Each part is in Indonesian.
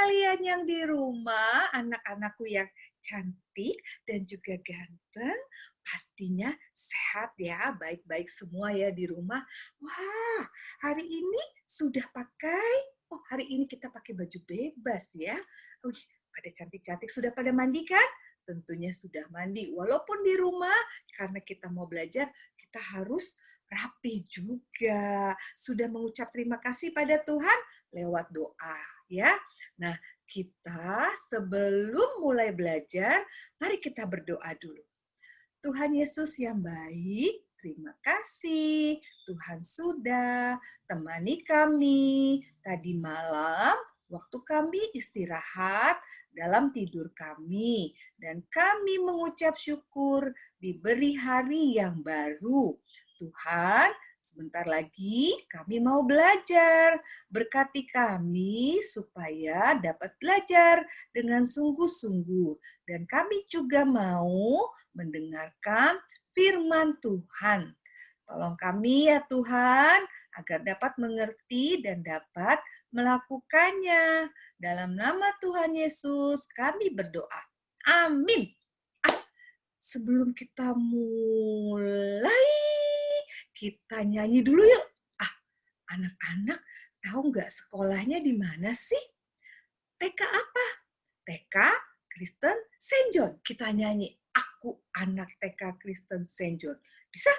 kalian yang di rumah, anak-anakku yang cantik dan juga ganteng, pastinya sehat ya, baik-baik semua ya di rumah. Wah, hari ini sudah hari ini kita pakai baju bebas ya. Wih, pada cantik-cantik, sudah pada mandi kan? Tentunya sudah mandi. Walaupun di rumah, karena kita mau belajar, kita harus rapi juga. Sudah mengucap terima kasih pada Tuhan lewat doa ya. Nah, kita sebelum mulai belajar, mari kita berdoa dulu. Tuhan Yesus yang baik, terima kasih Tuhan sudah temani kami tadi malam waktu kami istirahat dalam tidur kami, dan kami mengucap syukur diberi hari yang baru. Tuhan, sebentar lagi kami mau belajar. Berkati kami supaya dapat belajar dengan sungguh-sungguh. Dan kami juga mau mendengarkan firman Tuhan. Tolong kami ya Tuhan, agar dapat mengerti dan dapat melakukannya. Dalam nama Tuhan Yesus kami berdoa. Amin. Sebelum kita mulai, kita nyanyi dulu yuk. Anak-anak tahu nggak sekolahnya di mana sih? TK apa? TK Kristen Saint John. Kita nyanyi, aku anak TK Kristen Saint John. Bisa?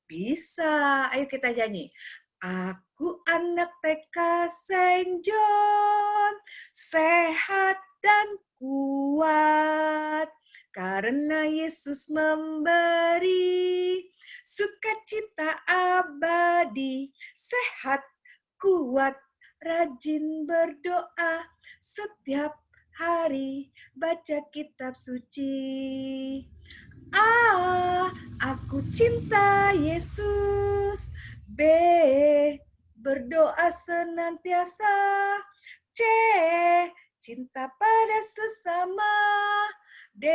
Bisa. Ayo kita nyanyi. Aku anak TK Saint John, sehat dan kuat, karena Yesus memberi sukacita abadi, sehat, kuat, rajin berdoa, setiap hari baca kitab suci. Aku cinta Yesus. B, berdoa senantiasa. C, cinta pada sesama. D,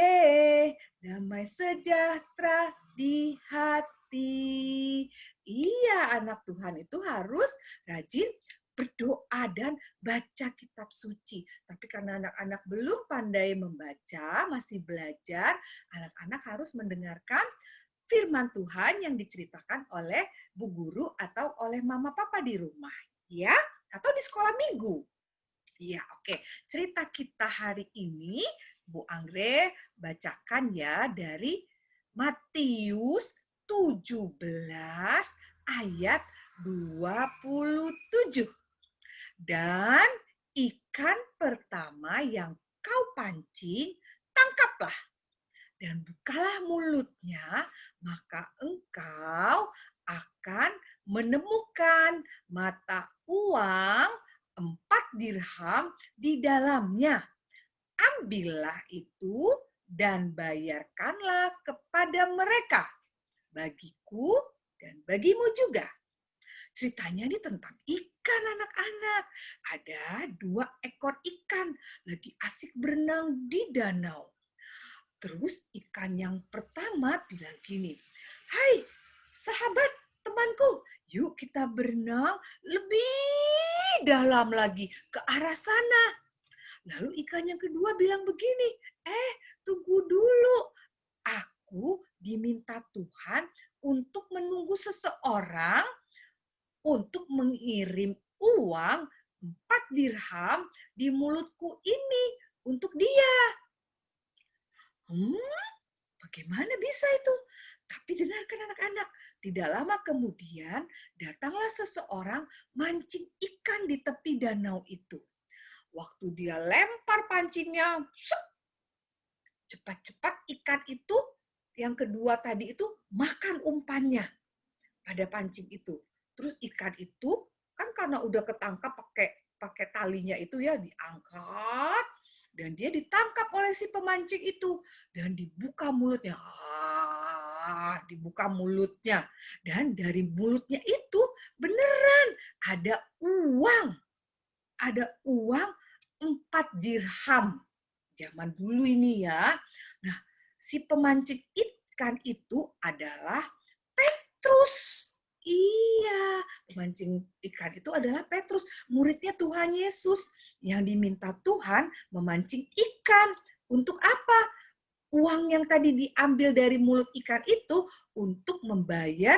damai sejahtera di hati. Iya, anak Tuhan itu harus rajin berdoa dan baca kitab suci. Tapi karena anak-anak belum pandai membaca, masih belajar, anak-anak harus mendengarkan firman Tuhan yang diceritakan oleh bu guru atau oleh mama papa di rumah, ya, atau di sekolah minggu. Ya, oke. Cerita kita hari ini, Bu Anggrek bacakan ya dari Matius 17 ayat 27. Dan ikan pertama yang kau pancing, tangkaplah. Dan bukalah mulutnya, maka engkau akan menemukan mata uang 4 dirham di dalamnya. Ambillah itu dan bayarkanlah kepada mereka, bagiku dan bagimu juga. Ceritanya ini tentang ikan, anak-anak. Ada 2 ekor ikan lagi asik berenang di danau. Terus ikan yang pertama bilang gini, "Hai sahabat, temanku, yuk kita berenang lebih dalam lagi ke arah sana." Lalu ikan yang kedua bilang begini, tunggu dulu. Aku diminta Tuhan untuk menunggu seseorang untuk mengirim uang 4 dirham di mulutku ini untuk dia. Bagaimana bisa itu? Tapi dengarkan anak-anak, tidak lama kemudian datanglah seseorang mancing ikan di tepi danau itu. Waktu dia lempar pancingnya, cepat-cepat ikan itu, yang kedua tadi itu makan umpannya pada pancing itu. Terus ikan itu kan karena udah ketangkap pakai talinya itu ya, diangkat dan dia ditangkap oleh si pemancing itu dan dibuka mulutnya. Dibuka mulutnya dan dari mulutnya itu beneran ada uang. Ada uang 4 dirham. Zaman dulu ini ya. Nah, si pemancing ikan itu adalah Petrus. Iya, Pemancing ikan itu adalah Petrus, muridnya Tuhan Yesus yang diminta Tuhan memancing ikan. Untuk apa? Uang yang tadi diambil dari mulut ikan itu untuk membayar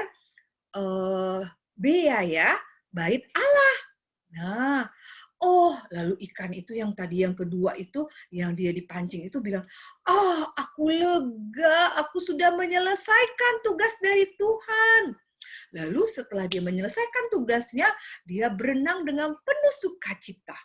biaya bait Allah. Nah, lalu ikan itu yang tadi yang kedua itu, yang dia dipancing itu bilang, aku lega, aku sudah menyelesaikan tugas dari Tuhan. Lalu setelah dia menyelesaikan tugasnya, dia berenang dengan penuh sukacita.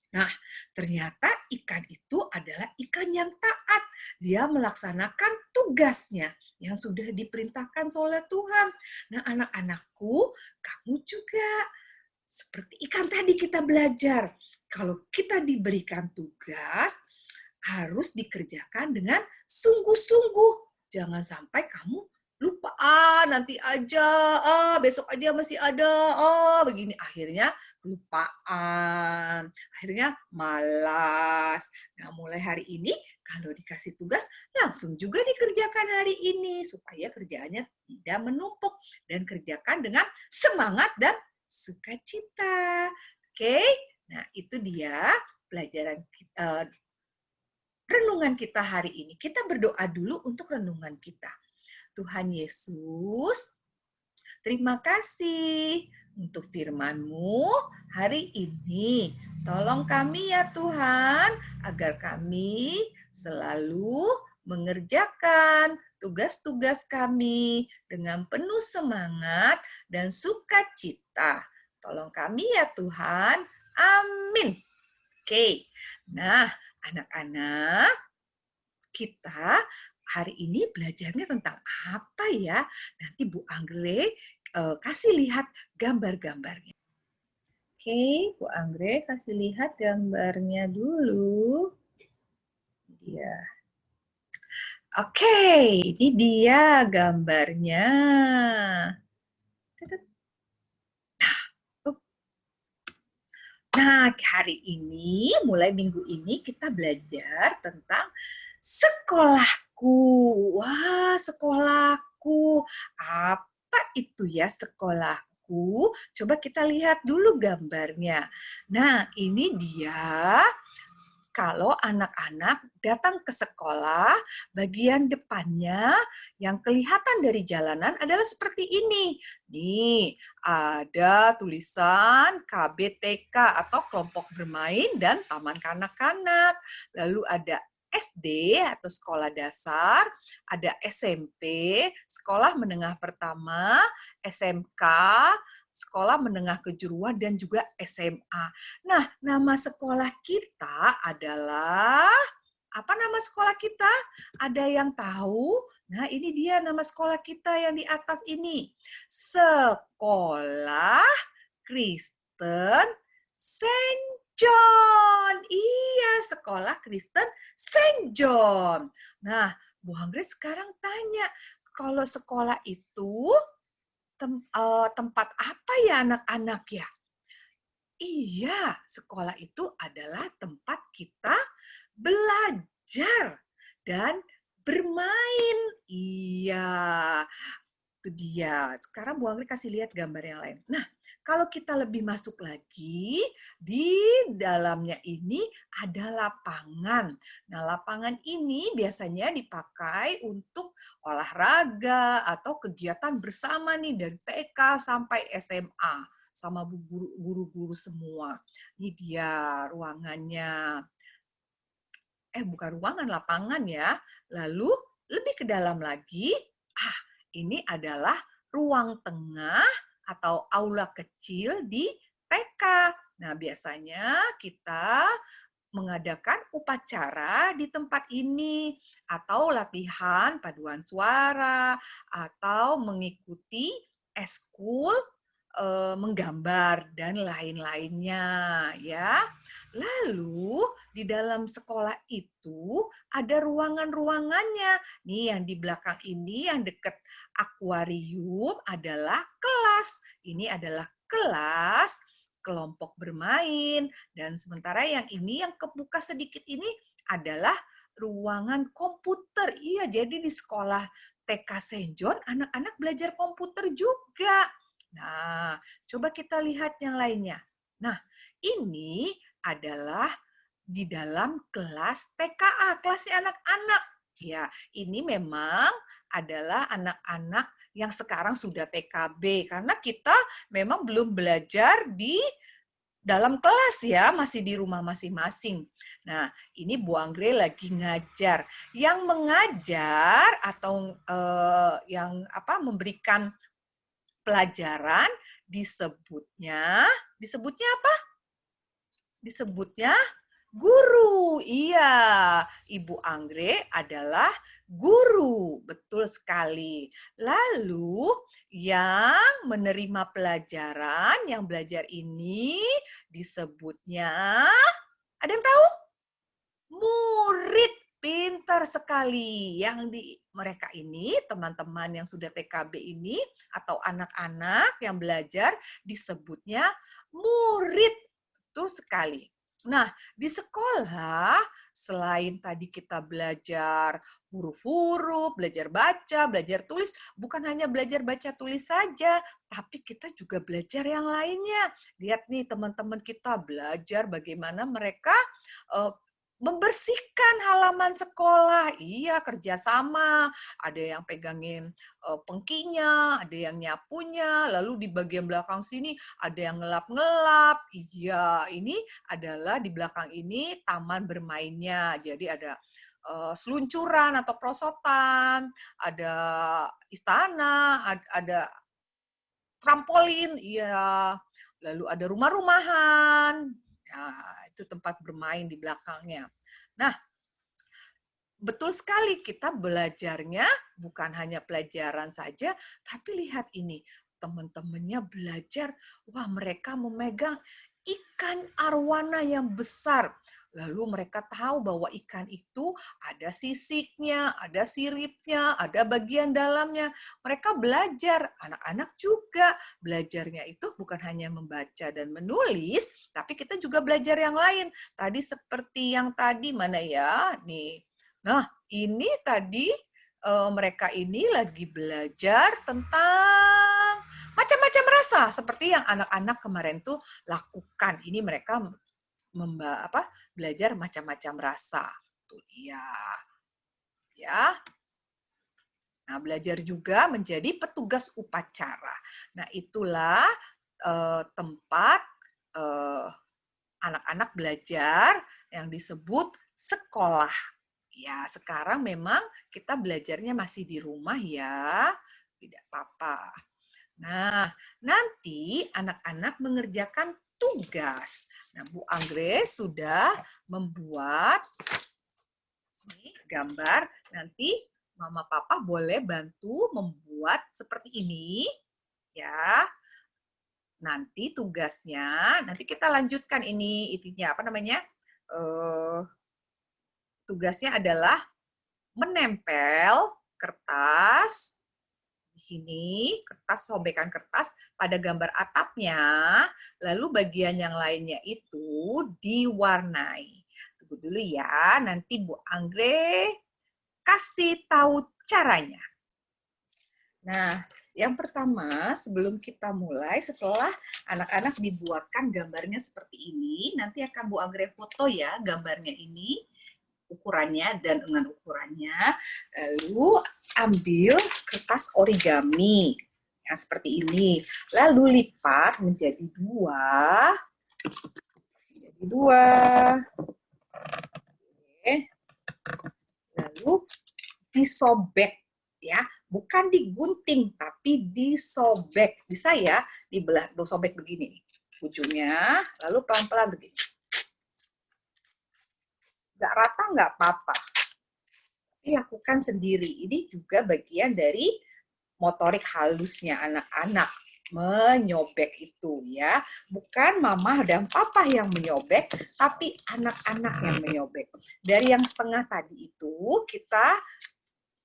Nah, ternyata ikan itu adalah ikan yang taat. Dia melaksanakan tugasnya yang sudah diperintahkan oleh Tuhan. Nah, anak-anakku, kamu juga seperti ikan tadi kita belajar. Kalau kita diberikan tugas, harus dikerjakan dengan sungguh-sungguh. Jangan sampai kamu lupa, nanti aja, besok aja masih ada, begini. Akhirnya kelupaan, akhirnya malas. Nah, mulai hari ini kalau dikasih tugas, langsung juga dikerjakan hari ini supaya kerjaannya tidak menumpuk dan kerjakan dengan semangat dan sukacita. Oke? Nah, itu dia pelajaran renungan kita hari ini. Kita berdoa dulu untuk renungan kita. Tuhan Yesus, terima kasih untuk firman-Mu hari ini. Tolong kami ya Tuhan, agar kami selalu mengerjakan tugas-tugas kami dengan penuh semangat dan sukacita. Tolong kami ya Tuhan. Amin. Oke, nah anak-anak, kita hari ini belajarnya tentang apa ya? Nanti Bu Anggrek kasih lihat gambar-gambarnya. Oke, Bu Anggrek kasih lihat gambarnya dulu. Dia. Oke, ini dia gambarnya. Nah, hari ini, mulai minggu ini kita belajar tentang sekolahku. Wah, sekolahku. Apa itu ya sekolahku? Coba kita lihat dulu gambarnya. Nah, ini dia. Kalau anak-anak datang ke sekolah, bagian depannya yang kelihatan dari jalanan adalah seperti ini. Nih, ada tulisan KBTK atau kelompok bermain dan taman kanak-kanak. Lalu ada SD atau sekolah dasar, ada SMP, sekolah menengah pertama, SMK, sekolah menengah kejuruan, dan juga SMA. Nah, nama sekolah kita adalah, apa nama sekolah kita? Ada yang tahu? Nah, ini dia nama sekolah kita yang di atas ini. Sekolah Kristen Saint John. Iya, Sekolah Kristen Saint John. Nah, Bu Anggrek sekarang tanya, kalau sekolah itu tempat apa ya anak-anak ya? Iya, sekolah itu adalah tempat kita belajar dan bermain. Iya, itu dia. Sekarang Bu Anggrek kasih lihat gambar yang lain. Nah, kalau kita lebih masuk lagi, di dalamnya ini ada lapangan. Nah, lapangan ini biasanya dipakai untuk olahraga atau kegiatan bersama nih dari TK sampai SMA sama guru-guru semua. Ini dia ruangannya. Bukan ruangan, lapangan ya. Lalu lebih ke dalam lagi, ini adalah ruang tengah atau aula kecil di TK. Nah, biasanya kita mengadakan upacara di tempat ini atau latihan paduan suara atau mengikuti eskul menggambar dan lain-lainnya ya. Lalu di dalam sekolah itu ada ruangan-ruangannya. Nih yang di belakang ini yang dekat akuarium adalah kelas. Ini adalah kelas kelompok bermain, dan sementara yang ini yang kebuka sedikit ini adalah ruangan komputer. Iya, jadi di sekolah TK Saint John anak-anak belajar komputer juga. Nah, coba kita lihat yang lainnya. Nah, ini adalah di dalam kelas TKA, kelasnya anak-anak. Ya, ini memang adalah anak-anak yang sekarang sudah TKB karena kita memang belum belajar di dalam kelas ya, masih di rumah masing-masing. Nah, ini Bu Anggrek lagi ngajar. Yang mengajar atau memberikan pelajaran disebutnya apa? Disebutnya guru. Iya, Ibu Anggrek adalah guru. Betul sekali. Lalu yang menerima pelajaran, yang belajar ini disebutnya, ada yang tahu? Murid. Pintar sekali. Yang di mereka ini, teman-teman yang sudah TKB ini, atau anak-anak yang belajar, disebutnya murid. Betul sekali. Nah, di sekolah, selain tadi kita belajar huruf-huruf, belajar baca, belajar tulis, bukan hanya belajar baca tulis saja, tapi kita juga belajar yang lainnya. Lihat nih teman-teman kita belajar bagaimana mereka membersihkan halaman sekolah. Iya, kerjasama. Ada yang pegangin pengkinya, ada yang nyapunya, lalu di bagian belakang sini ada yang ngelap-ngelap. Iya, ini adalah di belakang ini taman bermainnya. Jadi ada seluncuran atau perosotan, ada istana, ada trampolin, iya. Lalu ada rumah-rumahan. Nah, itu tempat bermain di belakangnya. Nah, betul sekali kita belajarnya bukan hanya pelajaran saja, tapi lihat ini, teman-temannya belajar, wah mereka memegang ikan arwana yang besar. Lalu mereka tahu bahwa ikan itu ada sisiknya, ada siripnya, ada bagian dalamnya. Mereka belajar, anak-anak juga belajarnya itu bukan hanya membaca dan menulis, tapi kita juga belajar yang lain. Tadi seperti yang tadi mana ya? Nih. Nah, ini tadi mereka ini lagi belajar tentang macam-macam rasa seperti yang anak-anak kemarin tuh lakukan. Ini mereka belajar macam-macam rasa. Tuh iya. Ya. Nah, belajar juga menjadi petugas upacara. Nah, itulah tempat anak-anak belajar yang disebut sekolah. Ya, sekarang memang kita belajarnya masih di rumah ya, tidak apa-apa. Nah, nanti anak-anak mengerjakan tugas. Nah, Bu Anggrek sudah membuat ini gambar. Nanti Mama Papa boleh bantu membuat seperti ini. Ya. Nanti tugasnya, nanti kita lanjutkan ini intinya apa namanya? Tugasnya adalah menempel kertas di sini, kertas sobekan kertas pada gambar atapnya, lalu bagian yang lainnya itu diwarnai. Tunggu dulu ya, nanti Bu Anggrek kasih tahu caranya. Nah, yang pertama sebelum kita mulai, setelah anak-anak dibuatkan gambarnya seperti ini, nanti akan Bu Anggrek foto ya gambarnya ini, ukurannya dan dengan ukurannya, lalu ambil kertas origami yang seperti ini, lalu lipat menjadi dua, Oke. Lalu disobek ya, bukan digunting tapi disobek, bisa ya dibelah, sobek begini ujungnya, lalu pelan-pelan begini. Nggak rata nggak apa-apa, tapi lakukan sendiri. Ini juga bagian dari motorik halusnya anak-anak, menyobek itu ya. Bukan mama dan papa yang menyobek, tapi anak-anak yang menyobek. Dari yang setengah tadi itu kita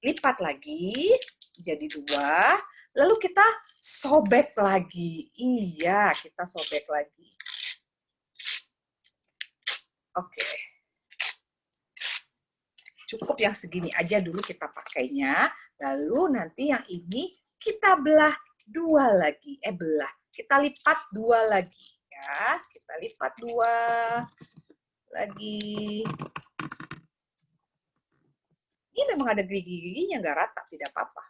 lipat lagi jadi dua, lalu kita sobek lagi. Iya, kita sobek lagi. Oke. Cukup yang segini aja dulu kita pakainya, lalu nanti yang ini kita belah, dua lagi, belah. Kita lipat dua lagi, ya. Kita lipat dua lagi. Ini memang ada gigi-giginya, nggak rata, tidak apa-apa.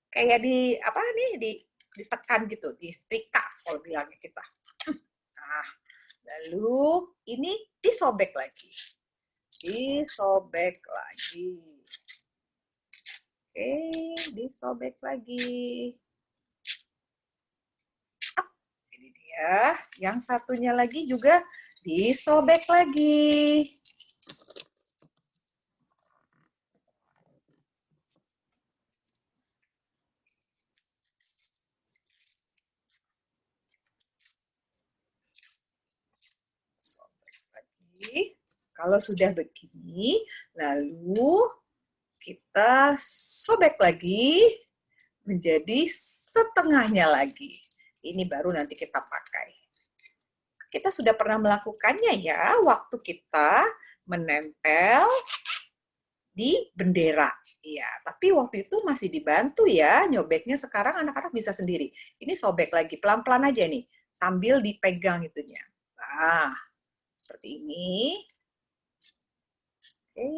Kayak apa nih, ditekan gitu, disetrika kalau bilangnya kita. Nah, lalu ini disobek lagi. Disobek lagi. Oke, disobek lagi. Ini dia. Yang satunya lagi juga disobek lagi. Sobek lagi. Kalau sudah begini, lalu kita sobek lagi menjadi setengahnya lagi. Ini baru nanti kita pakai. Kita sudah pernah melakukannya ya, waktu kita menempel di bendera. Iya, tapi waktu itu masih dibantu ya nyobeknya. Sekarang anak-anak bisa sendiri. Ini sobek lagi, pelan-pelan aja nih, sambil dipegang itunya. Nah, seperti ini. Oke.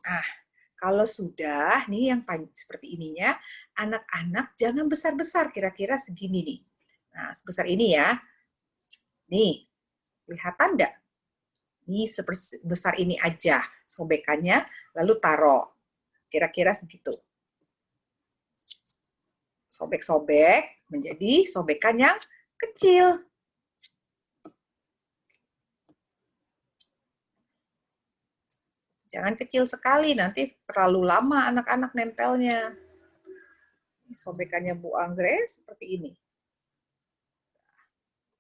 Nah, kalau sudah, nih yang seperti ininya, anak-anak jangan besar-besar, kira-kira segini nih. Nah, sebesar ini ya. Nih, kelihatan nggak? Ini sebesar ini aja sobekannya, lalu taruh. Kira-kira segitu. Sobek-sobek menjadi sobekan yang kecil. Jangan kecil sekali, nanti terlalu lama anak-anak nempelnya. Sobekannya Bu Anggres seperti ini.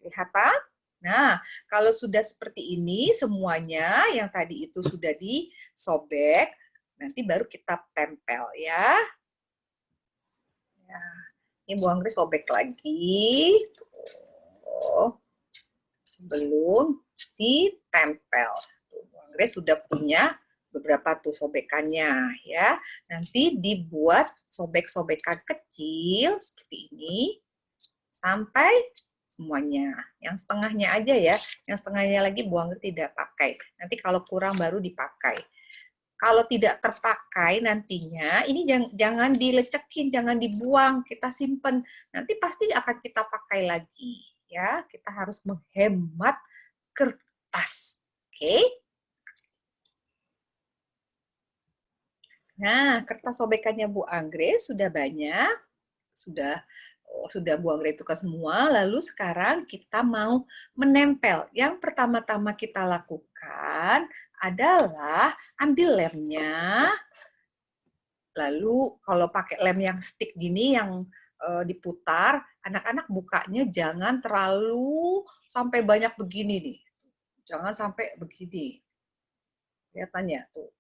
Kelihatan? Nah, kalau sudah seperti ini semuanya yang tadi itu sudah disobek, nanti baru kita tempel ya. Nah, ini Bu Anggris sobek lagi. Tuh. Sebelum ditempel. Tuh, Bu Anggris sudah punya beberapa tuh sobekannya ya. Nanti dibuat sobek-sobekan kecil seperti ini sampai semuanya. Yang setengahnya aja ya. Yang setengahnya lagi Bu Anggris tidak pakai. Nanti kalau kurang baru dipakai. Kalau tidak terpakai nantinya, ini jangan dilecekin, jangan dibuang, kita simpen. Nanti pasti akan kita pakai lagi. Ya, kita harus menghemat kertas. Oke? Nah, kertas sobekannya Bu Anggris sudah banyak. Sudah Bu Anggris tukar semua. Lalu sekarang kita mau menempel. Yang pertama-tama kita lakukan adalah ambil lemnya. Lalu kalau pakai lem yang stick gini yang diputar, anak-anak bukanya jangan terlalu sampai banyak begini nih. Jangan sampai begini. Kelihatannya tuh.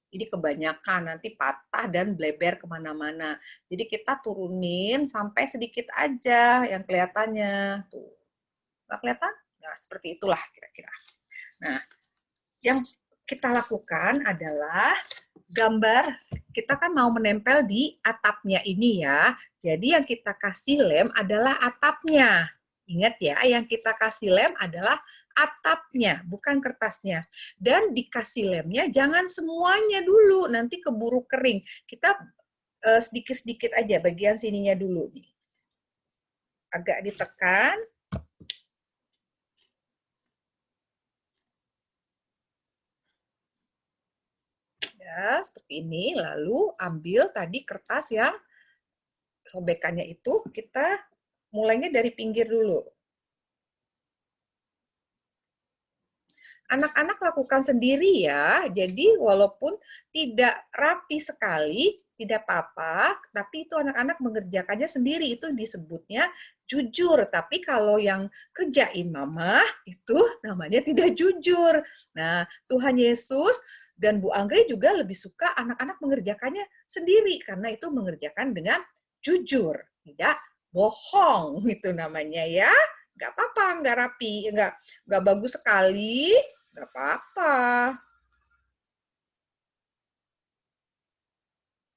Ini kebanyakan, nanti patah dan bleber kemana-mana. Jadi kita turunin sampai sedikit aja yang kelihatannya. Tuh. Nggak kelihatan? Nah, seperti itulah kira-kira. Nah, yang kita lakukan adalah gambar, kita kan mau menempel di atapnya ini ya. Jadi yang kita kasih lem adalah atapnya. Ingat ya, yang kita kasih lem adalah atapnya, bukan kertasnya. Dan dikasih lemnya jangan semuanya dulu, nanti keburu kering. Kita sedikit-sedikit aja, bagian sininya dulu. Agak ditekan. Ya, seperti ini. Lalu ambil tadi kertas yang sobekannya itu, kita mulainya dari pinggir dulu. Anak-anak lakukan sendiri ya, jadi walaupun tidak rapi sekali, tidak apa-apa, tapi itu anak-anak mengerjakannya sendiri, itu disebutnya jujur. Tapi kalau yang kerjain mama, itu namanya tidak jujur. Nah, Tuhan Yesus dan Bu Anggri juga lebih suka anak-anak mengerjakannya sendiri, karena itu mengerjakan dengan jujur, tidak bohong, itu namanya ya. Nggak apa-apa, nggak rapi, nggak bagus sekali, Gak apa-apa.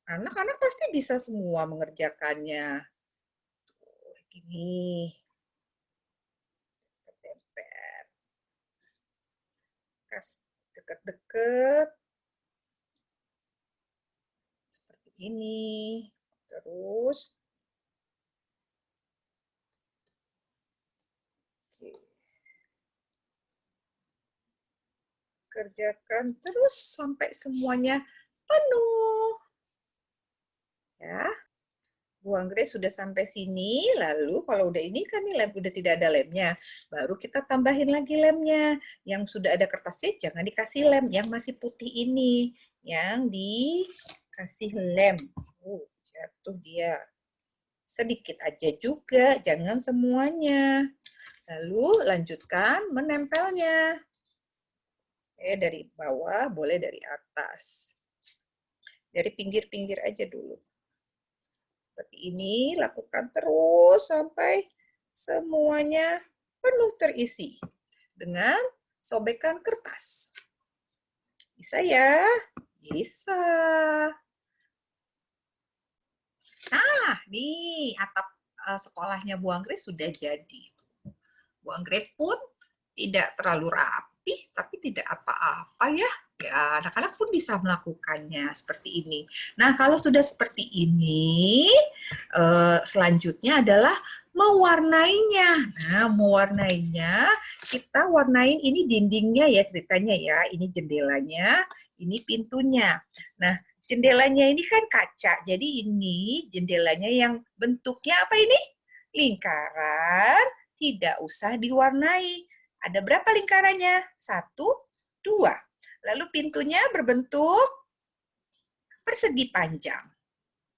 Anak-anak pasti bisa semua mengerjakannya. Tuh, gini. Tempel. Kasih deket-deket. Seperti ini. Terus. Kerjakan terus sampai semuanya penuh. Ya. Bu Anggrek sudah sampai sini, lalu kalau udah ini kan nih lem udah tidak ada lemnya, baru kita tambahin lagi lemnya. Yang sudah ada kertasnya jangan dikasih lem, yang masih putih ini, yang dikasih lem. Jatuh dia. Sedikit aja juga, jangan semuanya. Lalu lanjutkan menempelnya. Dari bawah, boleh dari atas. Dari pinggir-pinggir aja dulu. Seperti ini, lakukan terus sampai semuanya penuh terisi dengan sobekan kertas. Bisa ya? Bisa. Nah, nih atap sekolahnya Bu Anggrek sudah jadi. Bu Anggrek pun tidak terlalu rapi, tapi tidak apa-apa ya. Ya, anak-anak pun bisa melakukannya seperti ini. Nah, kalau sudah seperti ini, selanjutnya adalah mewarnainya. Nah, mewarnainya, kita warnain ini dindingnya ya ceritanya ya. Ini jendelanya, ini pintunya. Nah, jendelanya ini kan kaca, jadi ini jendelanya yang bentuknya apa ini? Lingkaran, tidak usah diwarnai. Ada berapa lingkarannya? 1, 2. Lalu pintunya berbentuk persegi panjang.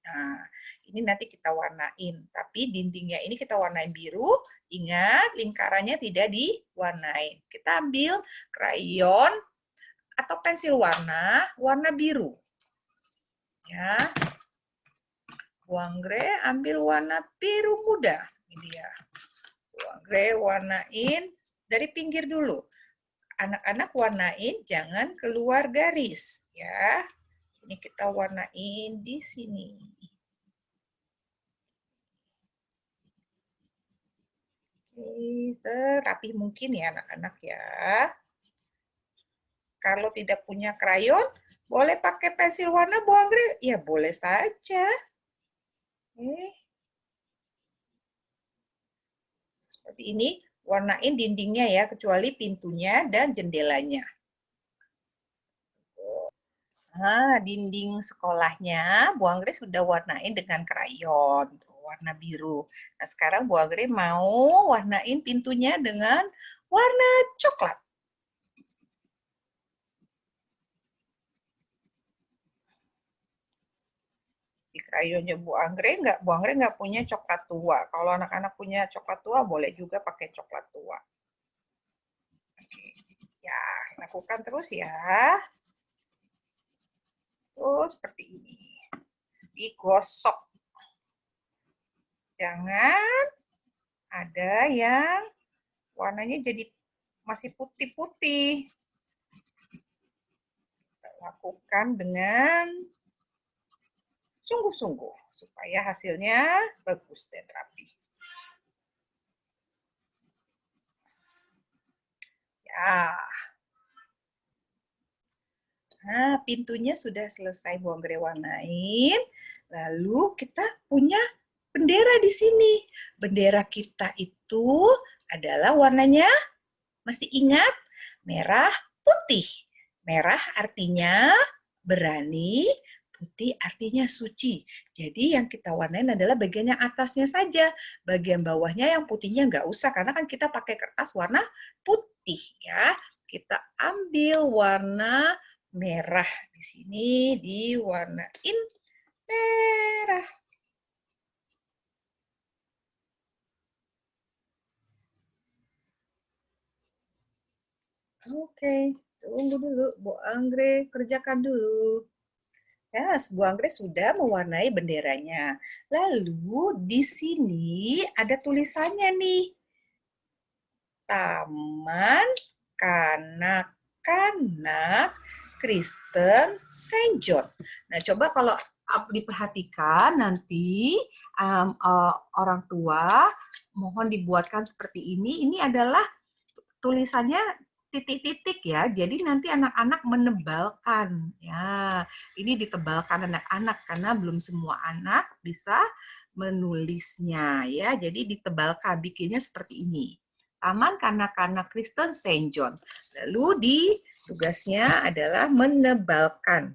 Nah, ini nanti kita warnain. Tapi dindingnya ini kita warnain biru. Ingat, lingkarannya tidak diwarnain. Kita ambil krayon atau pensil warna biru. Ya, Bu Anggrek ambil warna biru muda. Ini dia. Bu Anggrek warnain dari pinggir dulu. Anak-anak warnain jangan keluar garis ya. Ini kita warnain di sini. Oke, serapi mungkin ya anak-anak ya. Kalau tidak punya krayon, boleh pakai pensil warna Bu Anggrek? Ya boleh saja. Seperti ini, warnain dindingnya ya, kecuali pintunya dan jendelanya. Nah, dinding sekolahnya Bu Anggrek sudah warnain dengan krayon, warna biru. Nah, sekarang Bu Anggrek mau warnain pintunya dengan warna coklat. Di krayonnya Bu Anggrek nggak punya coklat tua. Kalau anak-anak punya coklat tua, boleh juga pakai coklat tua. Oke. Ya, lakukan terus ya. Tuh, seperti ini. Digosok. Jangan ada yang warnanya jadi masih putih-putih. Lakukan dengan sungguh-sungguh supaya hasilnya bagus dan rapi. Ya. Nah, pintunya sudah selesai Bu Anggrek warnain. Lalu kita punya bendera di sini. Bendera kita itu adalah warnanya, masih ingat? Merah, putih. Merah artinya berani, putih artinya suci. Jadi yang kita warnain adalah bagian yang atasnya saja. Bagian bawahnya yang putihnya nggak usah, karena kan kita pakai kertas warna putih ya. Kita ambil warna merah di sini, diwarnain merah. Oke, tunggu dulu, Bu Anggrek, kerjakan dulu. Ya, Bu Anggrek sudah mewarnai benderanya. Lalu di sini ada tulisannya nih. Taman Kanak anak-anak Kristen Saint John. Nah, coba kalau diperhatikan nanti orang tua mohon dibuatkan seperti ini. Ini adalah tulisannya titik-titik ya. Jadi nanti anak-anak menebalkan. Ya, ini ditebalkan anak-anak karena belum semua anak bisa menulisnya ya. Jadi ditebalkan, bikinnya seperti ini. Taman Kanak-kanak Kristen Saint John. Lalu di tugasnya adalah menebalkan.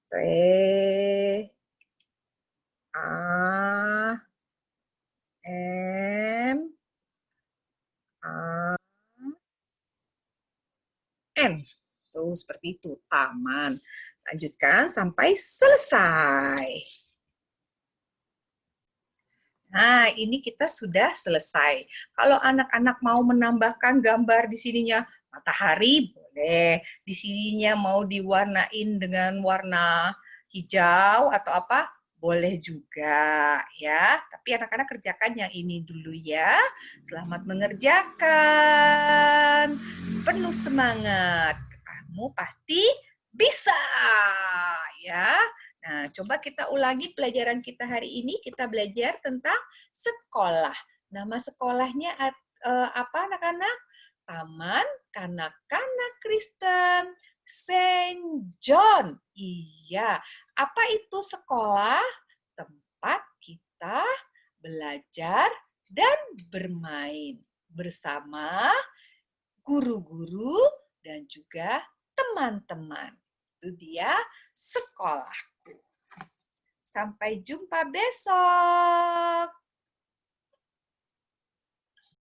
T A M A N. Tuh, seperti itu, taman. Lanjutkan sampai selesai. Nah, ini kita sudah selesai. Kalau anak-anak mau menambahkan gambar di sininya matahari, boleh. Di sininya mau diwarnain dengan warna hijau atau apa, boleh juga ya. Tapi anak-anak kerjakan yang ini dulu ya. Selamat mengerjakan. Penuh semangat. Kamu pasti bisa ya. Nah, coba kita ulangi pelajaran kita hari ini. Kita belajar tentang sekolah. Nama sekolahnya apa anak-anak? Taman Kanak-kanak Kristen Saint John. Iya. Apa itu sekolah? Tempat kita belajar dan bermain bersama guru-guru dan juga teman-teman. Itu dia sekolah. Sampai jumpa besok.